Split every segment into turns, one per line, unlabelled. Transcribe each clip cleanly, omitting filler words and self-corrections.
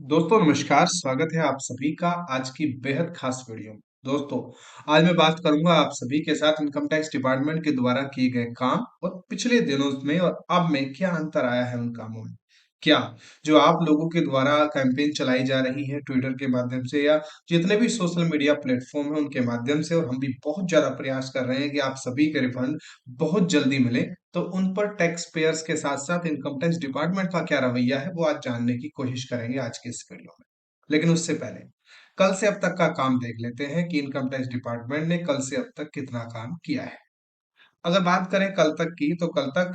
दोस्तों नमस्कार, स्वागत है आप सभी का आज की बेहद खास वीडियो में। दोस्तों, आज मैं बात करूंगा आप सभी के साथ इनकम टैक्स डिपार्टमेंट के द्वारा किए गए काम और पिछले दिनों में और अब में क्या अंतर आया है उन कामों में। क्या जो आप लोगों के द्वारा कैंपेन चलाई जा रही है ट्विटर के माध्यम से या जितने भी सोशल मीडिया प्लेटफॉर्म है उनके माध्यम से, और हम भी बहुत ज्यादा प्रयास कर रहे हैं कि आप सभी के रिफंड बहुत जल्दी मिले, तो उन पर टैक्स पेयर्स के साथ साथ इनकम टैक्स डिपार्टमेंट का क्या रवैया है वो आज जानने की कोशिश करेंगे आज के इस वीडियो में। लेकिन उससे पहले कल से अब तक का काम देख लेते हैं कि इनकम टैक्स डिपार्टमेंट ने कल से अब तक कितना काम किया है। अगर बात करें कल तक की, तो कल तक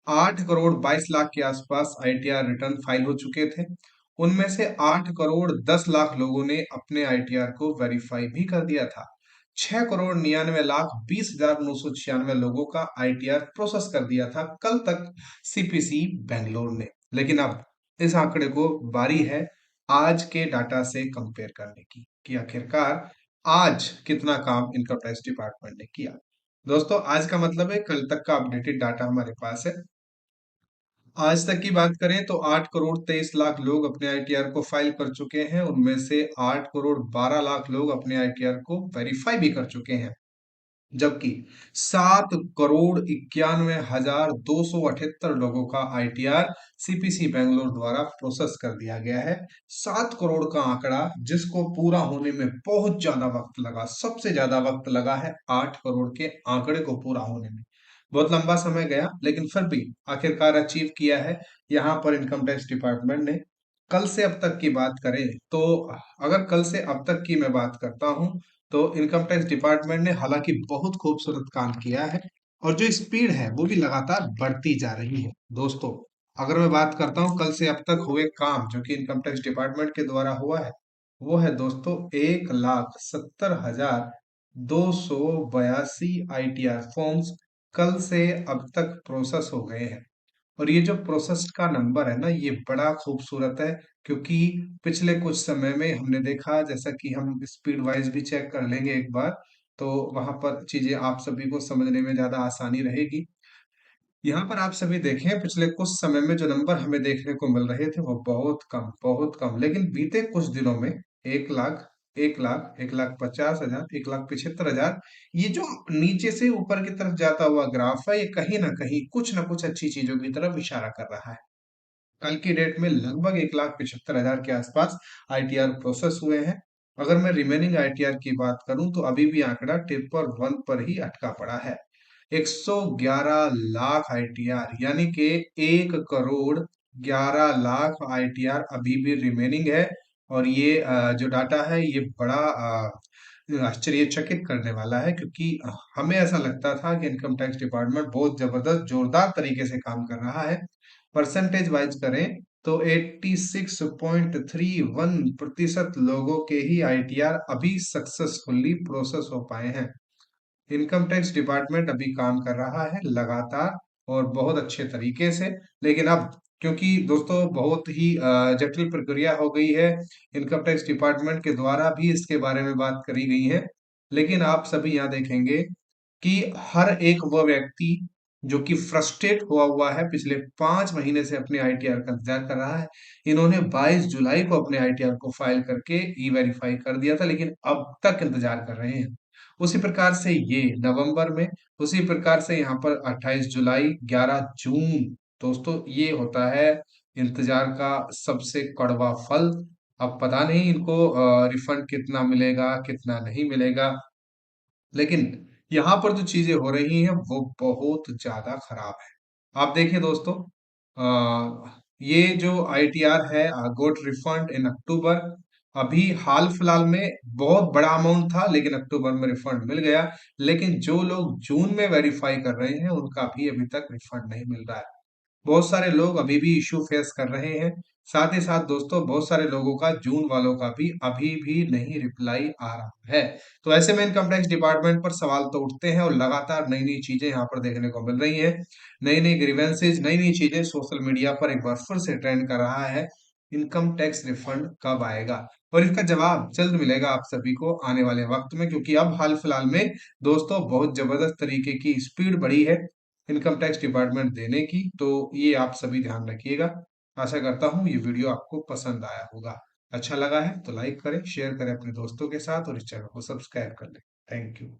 8 करोड़ 22 लाख के आसपास आईटीआर रिटर्न फाइल हो चुके थे। उनमें से 8 करोड़ 10 लाख लोगों ने अपने आईटीआर को वेरीफाई भी कर दिया था। 6 करोड़ 99 लाख 20 हजार 996 लोगों का आईटीआर प्रोसेस कर दिया था कल तक सीपीसी बेंगलोर ने। लेकिन अब इस आंकड़े को बारी है आज के डाटा से कंपेयर करने की कि आखिरकार आज कितना काम इनकम टैक्स डिपार्टमेंट ने किया। दोस्तों, आज का मतलब है कल तक का अपडेटेड डाटा हमारे पास है। आज तक की बात करें तो 8 करोड़ 23 लाख लोग अपने आईटीआर को फाइल कर चुके हैं। उनमें से 8 करोड़ 12 लाख लोग अपने आईटीआर को वेरीफाई भी कर चुके हैं, जबकि 7 करोड़ 91 हजार 278 लोगों का आईटीआर सीपीसी बेंगलोर द्वारा प्रोसेस कर दिया गया है। 7 करोड़ का आंकड़ा जिसको पूरा होने में बहुत ज्यादा वक्त लगा, सबसे ज्यादा वक्त लगा है 8 करोड़ के आंकड़े को पूरा होने में। बहुत लंबा समय गया, लेकिन फिर भी आखिरकार अचीव किया है यहाँ पर इनकम टैक्स डिपार्टमेंट ने। कल से अब तक की बात करें तो अगर कल से अब तक की मैं बात करता हूं, तो इनकम टैक्स डिपार्टमेंट ने हालांकि बहुत खूबसूरत काम किया है और जो स्पीड है वो भी लगातार बढ़ती जा रही है। दोस्तों, अगर मैं बात करता हूं कल से अब तक हुए काम जो कि इनकम टैक्स डिपार्टमेंट के द्वारा हुआ है, वो है दोस्तों 1,70,282 आईटीआर फॉर्म्स कल से अब तक प्रोसेस हो गए हैं। और ये जो प्रोसेस्ड का नंबर है ना, ये बड़ा खूबसूरत है, क्योंकि पिछले कुछ समय में हमने देखा, जैसा कि हम स्पीड वाइज भी चेक कर लेंगे एक बार, तो वहां पर चीजें आप सभी को समझने में ज्यादा आसानी रहेगी। यहाँ पर आप सभी देखें, पिछले कुछ समय में जो नंबर हमें देखने को मिल रहे थे वो बहुत कम, लेकिन बीते कुछ दिनों में 1 लाख, 1 लाख, 1,50,000, 1,75,000, ये जो नीचे से ऊपर की तरफ जाता हुआ ग्राफ है, ये कहीं ना कहीं कुछ ना कुछ अच्छी चीजों की तरफ इशारा कर रहा है। कल की डेट में लगभग 1,75,000 के आसपास आईटीआर प्रोसेस हुए हैं। अगर मैं रिमेनिंग आईटीआर की बात करूं तो अभी भी आंकड़ा T+1 पर ही अटका पड़ा है। 111 लाख आईटीआर, यानी कि 1 करोड़ 11 लाख आईटीआर अभी भी रिमेनिंग है। और ये जो डाटा है ये बड़ा आश्चर्यचकित करने वाला है, क्योंकि हमें ऐसा लगता था कि इनकम टैक्स डिपार्टमेंट बहुत जबरदस्त जोरदार तरीके से काम कर रहा है। परसेंटेज वाइज करें तो 86.31% लोगों के ही आईटीआर अभी सक्सेसफुली प्रोसेस हो पाए हैं। इनकम टैक्स डिपार्टमेंट अभी काम कर रहा है लगातार और बहुत अच्छे तरीके से। लेकिन अब क्योंकि दोस्तों बहुत ही जटिल प्रक्रिया हो गई है, इनकम टैक्स डिपार्टमेंट के द्वारा भी इसके बारे में बात करी गई है। लेकिन आप सभी यहाँ देखेंगे कि हर एक वह व्यक्ति जो कि फ्रस्ट्रेट हुआ है, पिछले 5 महीने से अपने आईटीआर का इंतजार कर रहा है। इन्होंने 22 जुलाई को अपने आईटीआर को फाइल करके ई वेरीफाई कर दिया था, लेकिन अब तक इंतजार कर रहे हैं। उसी प्रकार से ये नवंबर में, उसी प्रकार से यहाँ पर 28 जुलाई, 11 जून। दोस्तों, ये होता है इंतजार का सबसे कड़वा फल। अब पता नहीं इनको रिफंड कितना मिलेगा कितना नहीं मिलेगा, लेकिन यहाँ पर जो चीजें हो रही हैं वो बहुत ज्यादा खराब है। आप देखिए दोस्तों, ये जो आईटीआर है गोट रिफंड इन अक्टूबर, अभी हाल फिलहाल में बहुत बड़ा अमाउंट था, लेकिन अक्टूबर में रिफंड मिल गया। लेकिन जो लोग जून में वेरीफाई कर रहे हैं उनका भी अभी तक रिफंड नहीं मिल रहा है। बहुत सारे लोग अभी भी इश्यू फेस कर रहे हैं। साथ ही साथ दोस्तों, बहुत सारे लोगों का, जून वालों का भी अभी भी नहीं रिप्लाई आ रहा है। तो ऐसे में इनकम टैक्स डिपार्टमेंट पर सवाल तो उठते हैं और लगातार नई नई चीजें यहाँ पर देखने को मिल रही हैं। नई नई ग्रीवेंसेज, नई नई चीजें सोशल मीडिया पर एक बार फिर से ट्रेंड कर रहा है। इनकम टैक्स रिफंड कब आएगा? और इसका जवाब जल्द मिलेगा आप सभी को आने वाले वक्त में, क्योंकि अब हाल फिलहाल में दोस्तों बहुत जबरदस्त तरीके की स्पीड बढ़ी है इनकम टैक्स डिपार्टमेंट देने की। तो ये आप सभी ध्यान रखिएगा। आशा करता हूँ ये वीडियो आपको पसंद आया होगा। अच्छा लगा है तो लाइक करें, शेयर करें अपने दोस्तों के साथ और इस चैनल को सब्सक्राइब कर लें। Thank you.